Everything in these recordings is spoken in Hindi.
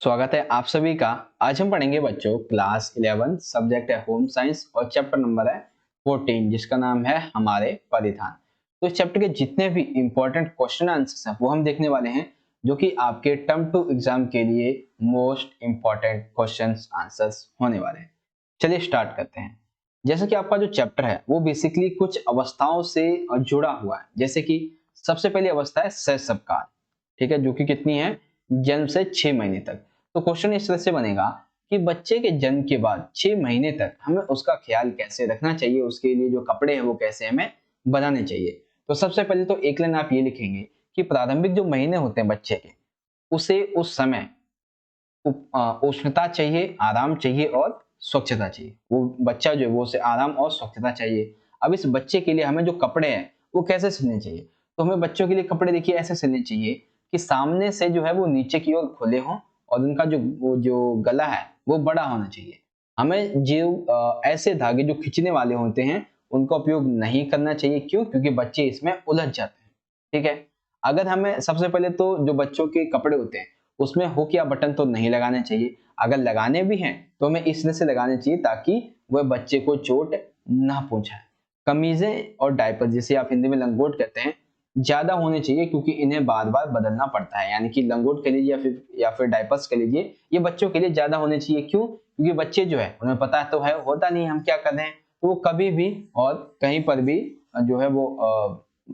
स्वागत है आप सभी का। आज हम पढ़ेंगे बच्चों क्लास 11 सब्जेक्ट है होम साइंस और चैप्टर नंबर है 14 जिसका नाम है हमारे परिधान। तो इस चैप्टर के जितने भी इंपॉर्टेंट क्वेश्चन आंसर्स हैं वो हम देखने वाले हैं, जो कि आपके टर्म टू एग्जाम के लिए मोस्ट इंपॉर्टेंट क्वेश्चंस आंसर्स होने वाले हैं। चलिए स्टार्ट करते हैं। जैसे कि आपका जो चैप्टर है वो बेसिकली कुछ अवस्थाओं से जुड़ा हुआ है। जैसे कि सबसे पहली अवस्था है शैशव काल, ठीक है, जो कि कितनी है, जन्म से 6 महीने तक। तो क्वेश्चन इस तरह से बनेगा कि बच्चे के जन्म के बाद 6 महीने तक हमें उसका ख्याल कैसे रखना चाहिए, उसके लिए जो कपड़े हैं वो कैसे हमें बनाने चाहिए। तो सबसे पहले तो एक लाइन आप ये लिखेंगे कि प्रारंभिक जो महीने होते हैं बच्चे के, उसे उस समय उष्णता चाहिए, आराम चाहिए और स्वच्छता चाहिए। वो बच्चा जो है वो उसे आराम और स्वच्छता चाहिए। अब इस बच्चे के लिए हमें जो कपड़े हैं वो कैसे सिलने चाहिए। तो हमें बच्चों के लिए कपड़े देखिए ऐसे सिलने चाहिए कि सामने से जो है वो नीचे की ओर खुले हों और उनका जो गला है वो बड़ा होना चाहिए। हमें जो ऐसे धागे जो खींचने वाले होते हैं उनका उपयोग नहीं करना चाहिए। क्यों? क्योंकि बच्चे इसमें उलझ जाते हैं। ठीक है। अगर हमें सबसे पहले तो जो बच्चों के कपड़े होते हैं उसमें हुक या बटन तो नहीं लगाने चाहिए। अगर लगाने भी हैं तो हमें इस तरह से लगाने चाहिए ताकि वह बच्चे को चोट ना पहुंचाए। कमीजें और डायपर, जिसे आप हिंदी में लंगोट कहते हैं, ज्यादा होने चाहिए क्योंकि इन्हें बार बार बदलना पड़ता है। यानी कि लंगोट कह लीजिए या फिर डायपर्स कह लीजिए, ये बच्चों के लिए ज्यादा होने चाहिए। क्यों? क्योंकि बच्चे जो है उन्हें पता तो है होता नहीं हम क्या कर रहे हैं, तो वो कभी भी और कहीं पर भी जो है वो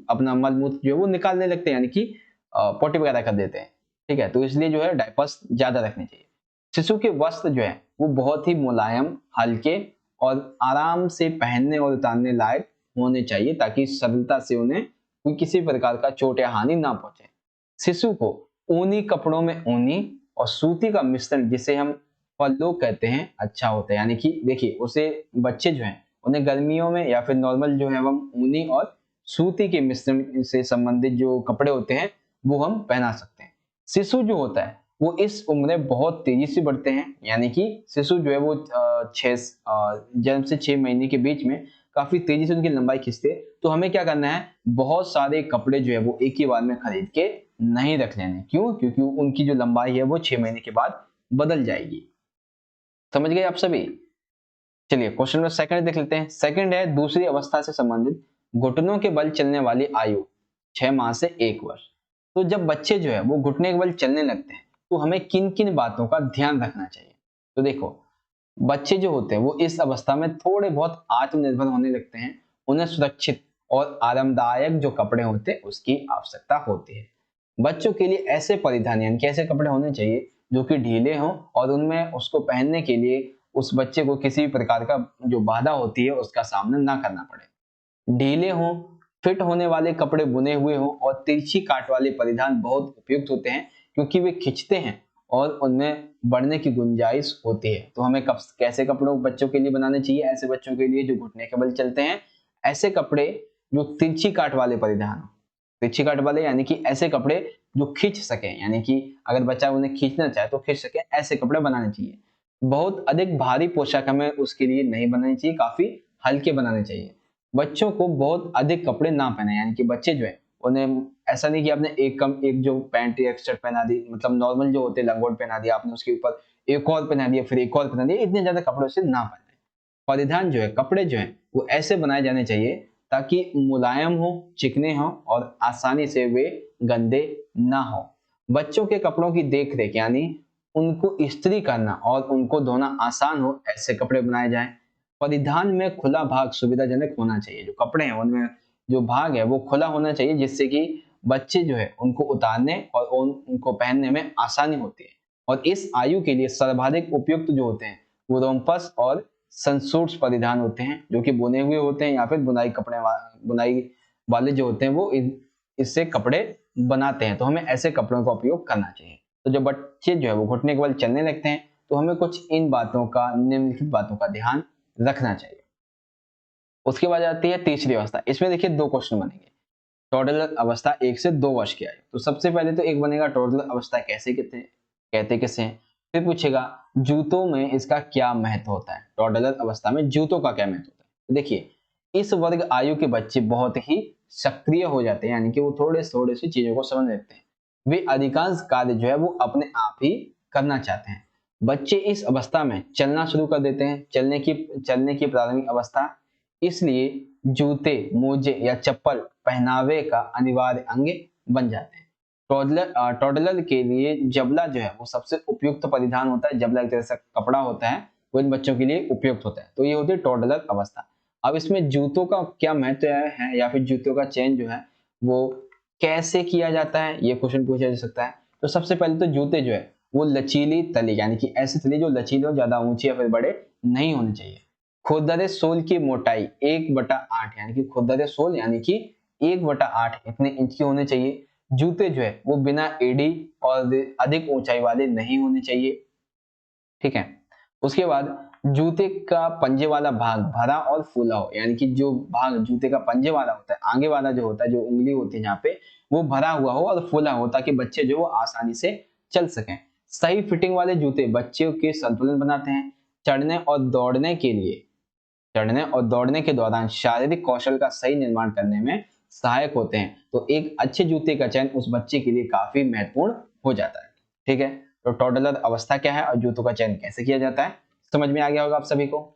अपना मल मूत्र जो है वो निकालने लगते हैं, यानी कि पोटी वगैरह कर देते हैं। ठीक है, तो इसलिए जो है डायपर्स ज्यादा रखने चाहिए। शिशु के वस्त्र जो है वो बहुत ही मुलायम, हल्के और आराम से पहनने और उतारने लायक होने चाहिए ताकि सरलता से उन्हें कोई किसी प्रकार का चोट या हानि ना पहुंचे। शिशु को ऊनी कपड़ों में ऊनी और सूती का मिश्रण, जिसे हम पल्लू कहते हैं, अच्छा होता है। यानी कि देखिए उसे बच्चे जो हैं उन्हें गर्मियों में या फिर नॉर्मल जो है हम ऊनी और सूती के मिश्रण से संबंधित जो कपड़े होते हैं वो हम पहना सकते हैं। शिशु जो होता है वो इस उम्र में बहुत तेजी से बढ़ते हैं। यानी कि शिशु जो है वो जन्म से 6 महीने के बीच में काफी तेजी से उनकी लंबाई खिंचते हैं। तो हमें क्या करना है, बहुत सारे कपड़े जो है वो एक ही बार में खरीद के नहीं रख लेने। क्यों? क्योंकि उनकी जो लंबाई है वो 6 महीने के बाद बदल जाएगी। समझ गए आप सभी? चलिए क्वेश्चन नंबर सेकंड देख लेते हैं। सेकंड है दूसरी अवस्था से संबंधित घुटनों के बल चलने वाली आयु 6 माह से 1 वर्ष। तो जब बच्चे जो है वो घुटने के बल चलने लगते हैं तो हमें किन किन बातों का ध्यान रखना चाहिए। तो देखो, बच्चे जो होते हैं वो इस अवस्था में थोड़े बहुत आत्मनिर्भर होने लगते हैं। उन्हें सुरक्षित और आरामदायक जो कपड़े होते हैं उसकी आवश्यकता होती है। बच्चों के लिए ऐसे परिधान यानी कि ऐसे कपड़े होने चाहिए जो कि ढीले हों और उनमें उसको पहनने के लिए उस बच्चे को किसी भी प्रकार का जो बाधा होती है उसका सामना ना करना पड़े। ढीले हों, फिट होने वाले कपड़े बुने हुए हों और तिरछी काट वाले परिधान बहुत उपयुक्त होते हैं क्योंकि वे खिंचते हैं और उनमें बढ़ने की गुंजाइश होती है। तो हमें कैसे कपड़ों बच्चों के लिए बनाने चाहिए? ऐसे बच्चों के लिए जो घुटने के बल चलते हैं, ऐसे कपड़े जो तिरछी काट वाले परिधान हो। तिरछी काट वाले यानी कि ऐसे कपड़े जो खींच सके, यानी कि अगर बच्चा उन्हें खींचना चाहे तो खींच सके, ऐसे कपड़े बनाने चाहिए। बहुत अधिक भारी पोशाक हमें उसके लिए नहीं बनानी चाहिए, काफी हल्के बनाने चाहिए। बच्चों को बहुत अधिक कपड़े ना पहने, यानी कि बच्चे जो है उन्हें ऐसा नहीं कि आपने एक जो पैंट या शर्ट पहना दी, मतलब नॉर्मल जो होते हैं लंगोट पहना दिया आपने, उसके ऊपर एक और पहना दिया, फिर एक और पहना दिया, इतने ज्यादा कपड़ों से ना पहने। परिधान जो है, कपड़े जो है वो ऐसे बनाए जाने चाहिए ताकि मुलायम हो, चिकने हो और आसानी से वे गंदे ना हो। बच्चों के कपड़ों की देख रेख यानी उनको इस्त्री करना और उनको धोना आसान हो, ऐसे कपड़े बनाए जाएं। परिधान में खुला भाग सुविधाजनक होना चाहिए। जो कपड़े हैं उनमें जो भाग है वो खुला होना चाहिए, जिससे कि बच्चे जो है उनको उतारने और उनको पहनने में आसानी होती है। और इस आयु के लिए सर्वाधिक उपयुक्त जो होते हैं वो रोम्पस और सनसूट्स परिधान होते हैं, जो कि बुने हुए होते हैं या फिर बुनाई वाले जो होते हैं वो इससे कपड़े बनाते हैं। तो हमें ऐसे कपड़ों का उपयोग करना चाहिए। तो जब बच्चे जो है वो घुटने के बल चलने लगते हैं तो हमें कुछ इन बातों का, निम्नलिखित बातों का ध्यान रखना चाहिए। उसके बाद आती है तीसरी अवस्था। इसमें देखिए 2 क्वेश्चन बनेंगे। टोडलर अवस्था 1 से 2 वर्ष की आयु। तो सबसे पहले तो एक बनेगा टोडलर अवस्था कहते किसे हैं। फिर पूछेगा जूतों में इसका क्या महत्व होता है। टोडलर अवस्था में जूतों का क्या महत्व होता है। तो देखिए, इस वर्ग आयु के बच्चे बहुत ही सक्रिय हो जाते हैं, यानी कि वो थोड़े थोड़े सी चीजों को समझ लेते हैं। वे अधिकांश कार्य जो है वो अपने आप ही करना चाहते हैं। बच्चे इस अवस्था में चलना शुरू कर देते हैं, चलने की प्रारंभिक अवस्था, इसलिए जूते, मोजे या चप्पल पहनावे का अनिवार्य अंग बन जाते हैं। टॉडलर के लिए जबला जो है वो सबसे उपयुक्त परिधान होता है। जबला एक तरह से कपड़ा होता है, वो इन बच्चों के लिए उपयुक्त होता है। तो ये होती है टॉडलर अवस्था। अब इसमें जूतों का क्या महत्व है या फिर जूतों का चयन जो है वो कैसे किया जाता है, ये क्वेश्चन पूछा जा सकता है। तो सबसे पहले तो जूते जो है वो लचीली तली यानी कि ऐसी तली जो लचीले और ज्यादा ऊंची या फिर बड़े नहीं होने चाहिए। खुरदरे सोल की मोटाई 1/8 यानी कि खुरदरे सोल यानी कि 1/8 इतने इंच की होने चाहिए। जूते जो है वो बिना एड़ी और अधिक ऊंचाई वाले नहीं होने चाहिए, ठीक है। उसके बाद जूते का पंजे वाला भाग भरा और फूला हो, यानी कि जो भाग जूते का पंजे वाला होता है, आगे वाला जो होता है, जो उंगली होती है जहाँ पे, वो भरा हुआ हो और फूला हो, ताकि बच्चे जो वो आसानी से चल सकें। सही फिटिंग वाले जूते बच्चों के संतुलन बनाते हैं। चढ़ने और दौड़ने के लिए चढ़ने और दौड़ने के दौरान शारीरिक कौशल का सही निर्माण करने में सहायक होते हैं। तो एक अच्छे जूते का चयन उस बच्चे के लिए काफी महत्वपूर्ण हो जाता है, ठीक है। तो टॉडलर अवस्था क्या है और जूतों का चयन कैसे किया जाता है, समझ में आ गया होगा आप सभी को।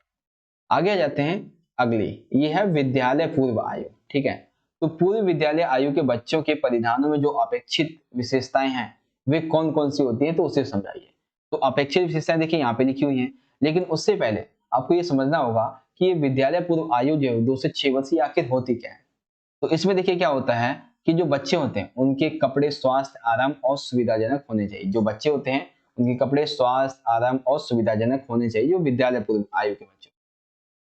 आगे आ जाते हैं अगली, ये है विद्यालय पूर्व आयु, ठीक है। तो पूर्व विद्यालय आयु के बच्चों के परिधानों में जो अपेक्षित विशेषताएं हैं वे कौन कौन सी होती हैं, तो उसे समझाइए। तो अपेक्षित विशेषताएं देखिए यहाँ पे लिखी हुई हैं, लेकिन उससे पहले आपको ये समझना होगा कि ये विद्यालय पूर्व आयु जो है 2 से 6 वर्ष की आखिर होती क्या है। तो इसमें देखिए क्या होता है कि जो बच्चे होते हैं उनके कपड़े स्वास्थ्य, आराम और सुविधाजनक होने चाहिए। जो बच्चे होते हैं उनके कपड़े स्वास्थ्य, आराम और सुविधाजनक होने चाहिए, जो विद्यालय पूर्व आयु के बच्चे।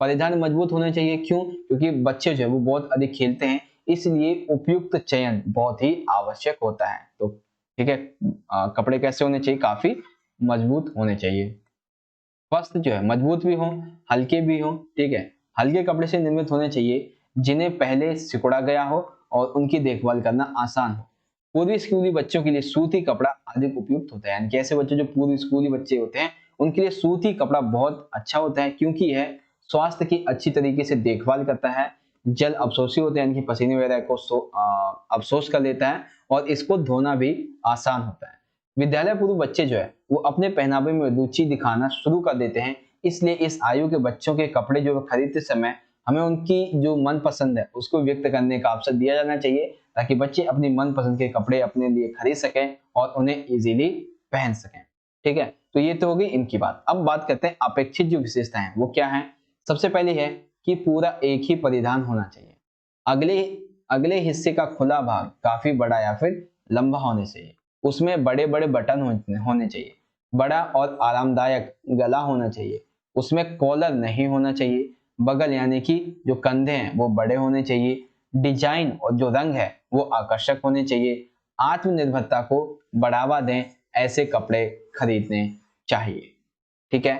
परिधान मजबूत होने चाहिए, क्यों? क्योंकि बच्चे जो है वो बहुत अधिक खेलते हैं, इसलिए उपयुक्त चयन बहुत ही आवश्यक होता है। तो ठीक है, कपड़े कैसे होने चाहिए? काफी मजबूत होने चाहिए। वस्त्र जो है मजबूत भी हो, हल्के भी हो, ठीक है। हल्के कपड़े से निर्मित होने चाहिए जिन्हें पहले सिकुड़ा गया हो और उनकी देखभाल करना आसान हो। पूर्वी स्कूली बच्चों के लिए सूती कपड़ा अधिक उपयुक्त होता है, यानी कि ऐसे बच्चे जो पूर्व स्कूली बच्चे होते हैं उनके लिए सूती कपड़ा बहुत अच्छा होता है, क्योंकि यह स्वास्थ्य की अच्छी तरीके से देखभाल करता है, जल अवशोषी होते हैं, यानी कि पसीने वगैरह को अवशोष कर लेता है और इसको धोना भी आसान होता है। विद्यालय पूर्व बच्चे जो है वो अपने पहनावे में रुचि दिखाना शुरू कर देते हैं, इसलिए इस आयु के बच्चों के कपड़े जो खरीदते समय हमें उनकी जो मन पसंद है उसको व्यक्त करने का अवसर दिया जाना चाहिए, ताकि बच्चे अपनी मन पसंद के कपड़े अपने लिए खरीद सकें और उन्हें इजीली पहन सकें, ठीक है। तो ये तो हो गई इनकी बात। अब बात करते हैं अपेक्षित जो विशेषताएं हैं वो क्या है। सबसे पहले है कि पूरा एक ही परिधान होना चाहिए। अगले अगले हिस्से का खुला भाग काफी बड़ा या फिर लंबा होने चाहिए। उसमें बड़े बड़े बटन होने चाहिए। बड़ा और आरामदायक गला होना चाहिए। उसमें कॉलर नहीं होना चाहिए। बगल यानी कि जो कंधे हैं वो बड़े होने चाहिए। डिजाइन और जो रंग है वो आकर्षक होने चाहिए। आत्मनिर्भरता को बढ़ावा दें ऐसे कपड़े खरीदने चाहिए, ठीक है।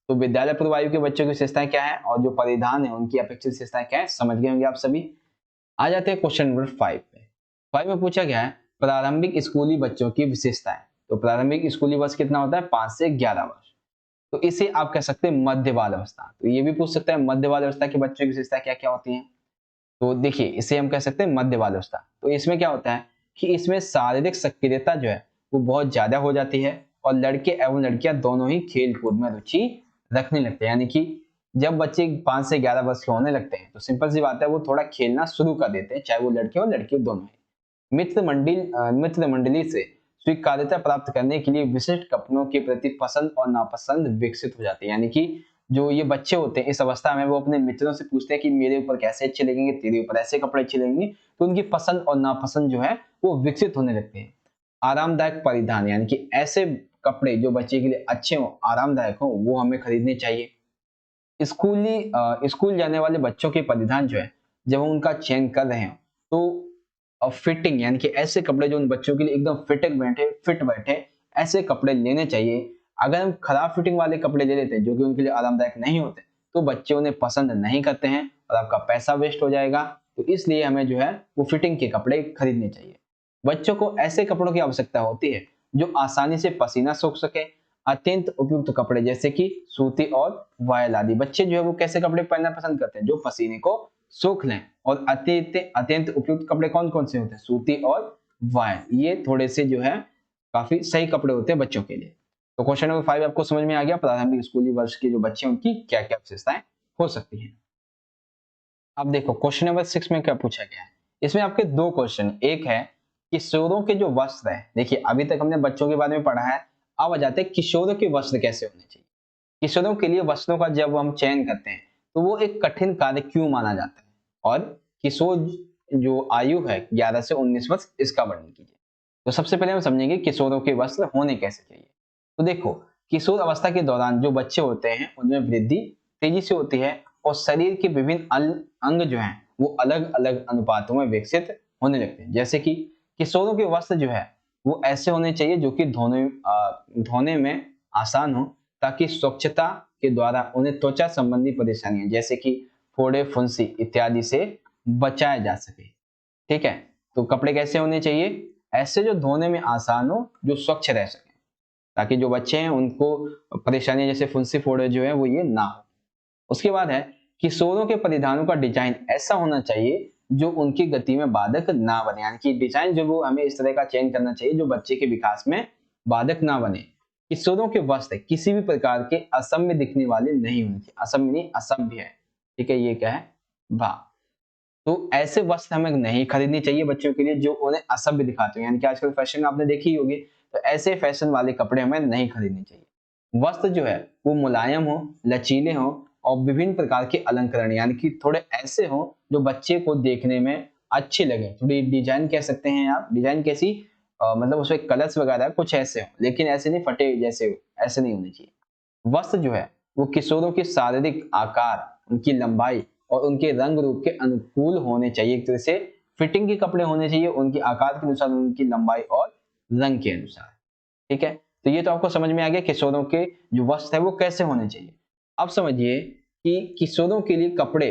तो विद्यालय पूर्व आयु के बच्चों की विशेषताएं क्या है और जो परिधान है उनकी अपेक्षित विशेषताएं क्या है, समझ गए होंगे आप सभी। आ जाते हैं क्वेश्चन नंबर 5 पे। 5 में पूछा गया है प्रारंभिक स्कूली बच्चों की विशेषताएं। तो प्रारंभिक स्कूली वर्ष कितना होता है? 5 से 11 वर्ष। तो इसे आप कह सकते हैं मध्य बाल अवस्था। तो ये भी पूछ सकते हैं मध्य बाल अवस्था के बच्चों की विशेषताएं क्या क्या होती हैं। तो देखिए इसे हम कह सकते हैं मध्य बाल अवस्था। तो इसमें क्या होता है कि इसमें शारीरिक सक्रियता जो है वो बहुत ज्यादा हो जाती है और लड़के एवं लड़कियां दोनों ही खेल कूद में रुचि रखने लगते हैं। यानी कि जब बच्चे 5 से 11 वर्ष के होने लगते हैं तो सिंपल सी बात है वो थोड़ा खेलना शुरू कर देते हैं, चाहे वो लड़के हो लड़की हो दोनों ही। मित्र मंडली से स्वीकार्यता प्राप्त करने के लिए विशिष्ट कपड़ों के प्रति पसंद और नापसंद विकसित हो जाती है। यानी कि जो ये बच्चे होते हैं इस अवस्था में वो अपने मित्रों से पूछते हैं कि मेरे ऊपर कैसे अच्छे लगेंगे, तेरे ऊपर ऐसे कपड़े अच्छे लगेंगे। तो उनकी पसंद और नापसंद जो है वो विकसित होने लगते हैं। आरामदायक परिधान, यानी कि ऐसे कपड़े जो बच्चे के लिए अच्छे हो, आरामदायक हो, वो हमें खरीदने चाहिए। स्कूल जाने वाले बच्चों के परिधान जो है जब हम उनका चयन कर रहे हैं तो फिटिंग यानी कि ऐसे कपड़े जो उन बच्चों के लिए एकदम फिट बैठे ऐसे कपड़े लेने चाहिए। अगर हम खराब फिटिंग वाले कपड़े ले लेते हैं जो कि उनके लिए आरामदायक नहीं होते तो बच्चे उन्हें पसंद नहीं करते हैं और आपका पैसा वेस्ट हो जाएगा। तो इसलिए हमें जो है वो फिटिंग के कपड़े खरीदने चाहिए। बच्चों को ऐसे कपड़ों की आवश्यकता होती है जो आसानी से पसीना सोख सके। अत्यंत उपयुक्त कपड़े जैसे कि सूती और वायल आदि। बच्चे जो है वो कैसे कपड़े पहनना पसंद करते हैं? जो पसीने को सोख लें। और अत्यंत अत्यंत उपयुक्त कपड़े कौन कौन से होते हैं? सूती और वायल। ये थोड़े से जो है काफी सही कपड़े होते हैं बच्चों के लिए। तो क्वेश्चन नंबर 5 आपको समझ में आ गया, प्रारंभिक स्कूली वर्ष के जो बच्चे हैं उनकी क्या क्या विशेषताएं हो सकती हैं। अब देखो क्वेश्चन नंबर 6 में क्या पूछा गया है। इसमें आपके दो क्वेश्चन, एक है किशोरों के जो वस्त्र है, देखिए अभी तक हमने बच्चों के बारे में पढ़ा है, अब आ जाते हैं किशोरों के वस्त्र कैसे होने चाहिए। किशोरों के लिए वस्त्रों का जब हम चयन करते हैं तो वो एक कठिन कार्य क्यों माना जाता है, और किशोर जो आयु है 11 से 19 वर्ष, इसका वर्णन कीजिए। तो सबसे पहले हम समझेंगे किशोरों के वस्त्र होने कैसे चाहिए। तो देखो, किशोर अवस्था के दौरान जो बच्चे होते हैं उनमें वृद्धि तेजी से होती है और शरीर के विभिन्न अंग जो हैं वो अलग अलग अनुपातों में विकसित होने लगते हैं। जैसे कि किशोरों के वस्त्र जो है वो ऐसे होने चाहिए जो कि धोने में आसान हो, ताकि स्वच्छता के द्वारा उन्हें त्वचा संबंधी परेशानियां जैसे कि फोड़े फुंसी इत्यादि से बचाया जा सके। ठीक है, तो कपड़े कैसे होने चाहिए, ऐसे जो धोने में आसान हो, जो स्वच्छ रह सके, ताकि जो बच्चे हैं उनको परेशानियां जैसे फुंसी फोड़े जो है वो ये ना हो। उसके बाद है किशोरों के परिधानों का डिजाइन ऐसा होना चाहिए जो उनकी गति में बाधक ना बने, यानी कि डिजाइन जो वो हमें इस तरह का चेंज करना चाहिए जो बच्चे के विकास में बाधक ना बने। किशोरों के वस्त्र किसी भी प्रकार के असभ्य दिखने वाले नहीं होने चाहिए, असभ्य नहीं असभ्य है, ठीक है, ये क्या है भा। तो ऐसे वस्त्र हमें नहीं खरीदनी चाहिए बच्चों के लिए जो उन्हें असभ्य दिखाते हो, यानी कि आजकल फैशन आपने देखी ही होगी, तो ऐसे फैशन वाले कपड़े हमें नहीं खरीदने चाहिए। वस्त्र जो है वो मुलायम हो, लचीले हो और विभिन्न प्रकार के अलंकरण यानी कि थोड़े ऐसे हो जो बच्चे को देखने में अच्छे लगे, थोड़ी डिजाइन कह सकते हैं आप, डिजाइन कैसी मतलब उसमें कलर्स वगैरह कुछ ऐसे हो, लेकिन ऐसे नहीं फटे जैसे हो, ऐसे नहीं होने चाहिए। वस्त्र जो है वो किशोरों के शारीरिक आकार, उनकी लंबाई और उनके रंग रूप के अनुकूल होने चाहिए। एक तरह से फिटिंग के कपड़े होने चाहिए, उनके आकार के अनुसार, उनकी लंबाई और रंग के अनुसार। ठीक है, तो ये तो आपको समझ में आ गया किशोरों के जो वस्त्र है वो कैसे होने चाहिए। अब समझिए कि किशोरों के लिए कपड़े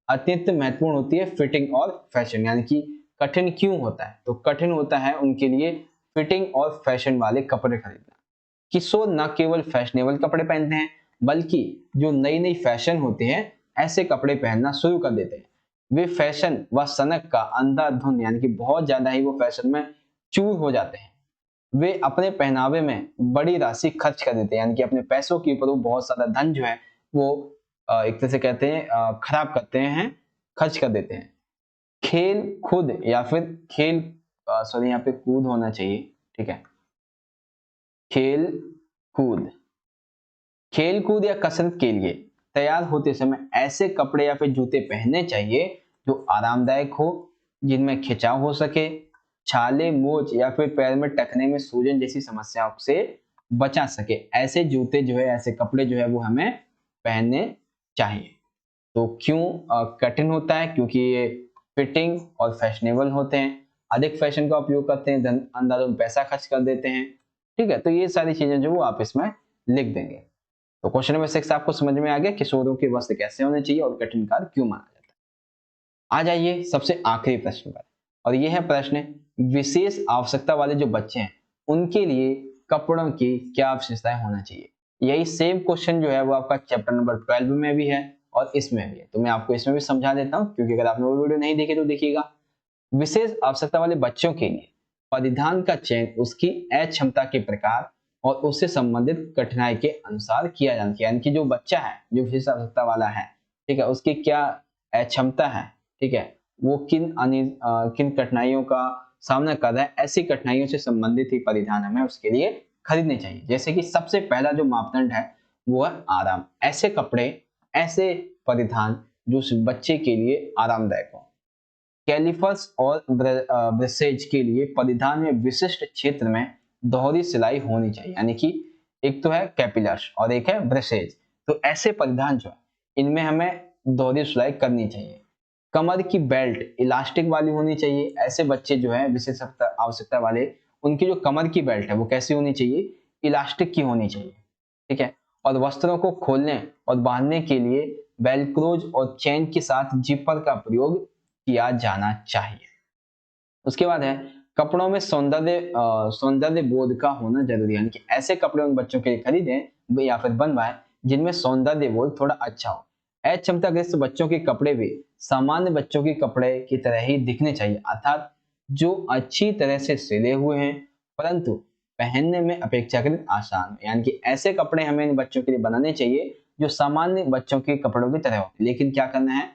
अत्यंत महत्वपूर्ण होती है फिटिंग और फैशन, यानी कि कठिन क्यों होता है, तो कठिन होता है उनके लिए फिटिंग और फैशन वाले कपड़े खरीदना। किशोर न केवल फैशनेबल कपड़े पहनते हैं बल्कि जो नई नई फैशन होते हैं ऐसे कपड़े पहनना शुरू कर देते हैं। वे फैशन व सनक का अंधाधुंध यानी कि बहुत ज्यादा ही वो फैशन में चूर हो जाते हैं। वे अपने पहनावे में बड़ी राशि खर्च कर देते हैं, यानी कि अपने पैसों के ऊपर वो बहुत सारा धन जो है वो एक तरह से कहते हैं खराब करते हैं, खर्च कर देते हैं। खेल खुद या फिर खेल सॉरी यहाँ पे कूद होना चाहिए, ठीक है, खेल कूद, खेल कूद या कसरत के लिए तैयार होते समय ऐसे कपड़े या फिर जूते पहनने चाहिए जो आरामदायक हो, जिनमें खिंचाव हो सके, छाले मोच या फिर पैर में टखने में सूजन जैसी समस्याओं से बचा सके। ऐसे जूते जो है, ऐसे कपड़े जो है वो हमें पहनने चाहिए। तो क्यों कठिन होता है, क्योंकि ये फिटिंग और फैशनेबल होते हैं, अधिक फैशन का उपयोग करते हैं, अंधाधुंध पैसा खर्च कर देते हैं। ठीक है, तो ये सारी चीजें जो वो आप इसमें लिख देंगे। तो क्वेश्चन नंबर 6 आपको समझ में आ गया किशोरों के वस्त्र कैसे होने चाहिए और कठिन कार्य क्यों माना जाता है। आ जाइए सबसे आखिरी प्रश्न पर, और यह है प्रश्न विशेष आवश्यकता वाले जो बच्चे हैं उनके लिए कपड़ों की क्या विशेषताएं होना चाहिए। यही सेम क्वेश्चन जो है वो आपका चैप्टर नंबर 12 में भी है और इसमें भी है, तो मैं आपको इसमें भी समझा देता हूं, क्योंकि अगर आपने वो वीडियो नहीं देखी तो देखिएगा। विशेष आवश्यकता वाले बच्चों के लिए परिधान का चयन उसकी अक्षमता के प्रकार और उससे संबंधित कठिनाई के अनुसार किया जाना चाहिए, यानी कि जो बच्चा है जो विशेष आवश्यकता वाला है, ठीक है, उसकी क्या अक्षमता है, ठीक है, वो किन कठिनाइयों का सामना कर रहा है, ऐसी कठिनाइयों से संबंधित ही परिधान हमें उसके लिए खरीदने चाहिए। जैसे कि सबसे पहला जो मापदंड है वो है आराम, ऐसे कपड़े, ऐसे परिधान जो उस बच्चे के लिए आरामदायक हो। कैलिपर्स और ब्रेसेज के लिए परिधान में विशिष्ट क्षेत्र में दोहरी सिलाई होनी चाहिए, यानी कि एक तो है कैपिलर्स और एक है ब्रेसेज। तो ऐसे परिधान जो है इनमें हमें दोहरी सिलाई करनी चाहिए। कमर की बेल्ट इलास्टिक वाली होनी चाहिए, ऐसे बच्चे जो है विशेष आवश्यकता वाले, उनकी जो कमर की बेल्ट है वो कैसी होनी चाहिए, इलास्टिक की होनी चाहिए। ठीक है, और वस्त्रों को खोलने और बांधने के लिए वेलक्रोज और चेन के साथ जिपर का प्रयोग किया जाना चाहिए। उसके बाद है कपड़ों में सौंदर्य बोध का होना जरूरी है, यानी कि ऐसे कपड़े उन बच्चों के लिए खरीदें या फिर बनवाएं जिनमें सौंदर्य बोध थोड़ा अच्छा हो। अक्षमताग्रस्त बच्चों के कपड़े भी सामान्य बच्चों के कपड़े की तरह ही दिखने चाहिए, अर्थात जो अच्छी तरह से सिले हुए हैं परंतु पहनने में अपेक्षाकृत आसान, यानी कि ऐसे कपड़े हमें इन बच्चों के लिए बनाने चाहिए जो सामान्य बच्चों के कपड़ों की तरह हो, लेकिन क्या करना है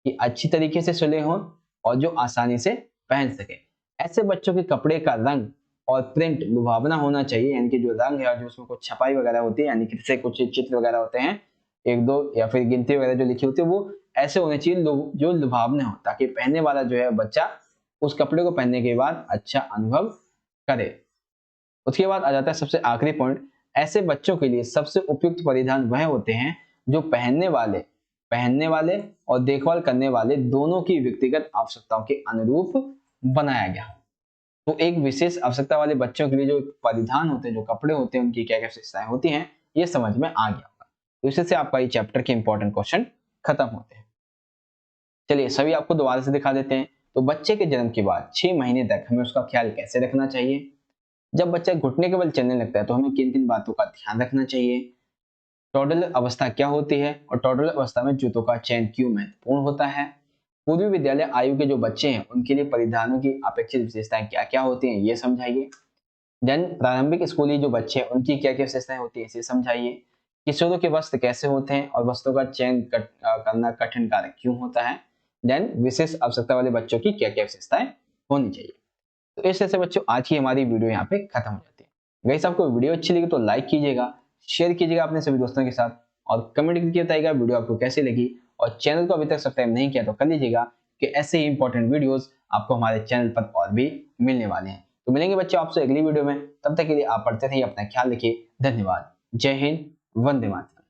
कि अच्छी तरीके से सिले हों और जो आसानी से पहन सके। ऐसे बच्चों के कपड़े का रंग और प्रिंट लुभावना होना चाहिए, यानी कि जो रंग है और जो उसमें कुछ छपाई वगैरह होती है, यानी कि जैसे कुछ चित्र वगैरह होते हैं, एक दो या फिर गिनती वगैरह जो लिखी होती है, वो ऐसे होने चाहिए जो लुभावने हो, ताकि पहनने वाला जो है बच्चा उस कपड़े को पहनने के बाद अच्छा अनुभव करे। उसके बाद आ जाता है सबसे आखिरी पॉइंट, ऐसे बच्चों के लिए सबसे उपयुक्त परिधान वह होते हैं जो पहनने वाले और देखभाल करने वाले दोनों की व्यक्तिगत आवश्यकताओं के अनुरूप बनाया गया हो। तो एक विशेष आवश्यकता वाले बच्चों के लिए जो परिधान होते हैं, जो कपड़े होते हैं, उनकी क्या क्या विशेषताएं होती हैं, ये समझ में आ गया होगा। तो इससे आपका ये चैप्टर के इंपॉर्टेंट क्वेश्चन खत्म होते हैं। चलिए सभी आपको दोबारा से दिखा देते हैं। तो बच्चे के जन्म के बाद 6 महीने तक हमें उसका ख्याल कैसे रखना चाहिए। जब बच्चा घुटने के बल चलने लगता है तो हमें किन किन बातों का ध्यान रखना चाहिए। टॉडलर अवस्था क्या होती है और टॉडलर अवस्था में जूतों का चयन क्यों महत्वपूर्ण होता है। पूर्वी विद्यालय आयु के जो बच्चे हैं उनके लिए परिधानों की अपेक्षित विशेषताएं क्या क्या होती हैं, ये समझाइए। देन प्रारंभिक स्कूली जो बच्चे हैं उनकी क्या क्या विशेषताएं होती हैं, इसे समझाइए। किशोरों के वस्त्र कैसे होते हैं और वस्त्रों का चयन करना कठिन कार्य क्यों होता है। देन विशेष आवश्यकता वाले बच्चों की क्या क्या विशेषताएं होनी चाहिए। तो इस तरह से बच्चों आज की हमारी वीडियो यहाँ पे खत्म हो जाती है। गाइस आपको वीडियो अच्छी लगी तो लाइक कीजिएगा, शेयर कीजिएगा अपने सभी दोस्तों के साथ और कमेंट करके बताइएगा वीडियो आपको कैसी लगी। और चैनल को अभी तक सब्सक्राइब नहीं किया तो कर लीजिएगा कि ऐसे ही इंपॉर्टेंट वीडियोस आपको हमारे चैनल पर और भी मिलने वाले हैं। तो मिलेंगे बच्चों आपसे अगली वीडियो में, तब तक के लिए आप पढ़ते रहिए, अपना ख्याल रखिए। धन्यवाद। जय हिंद, वंदे मातरम।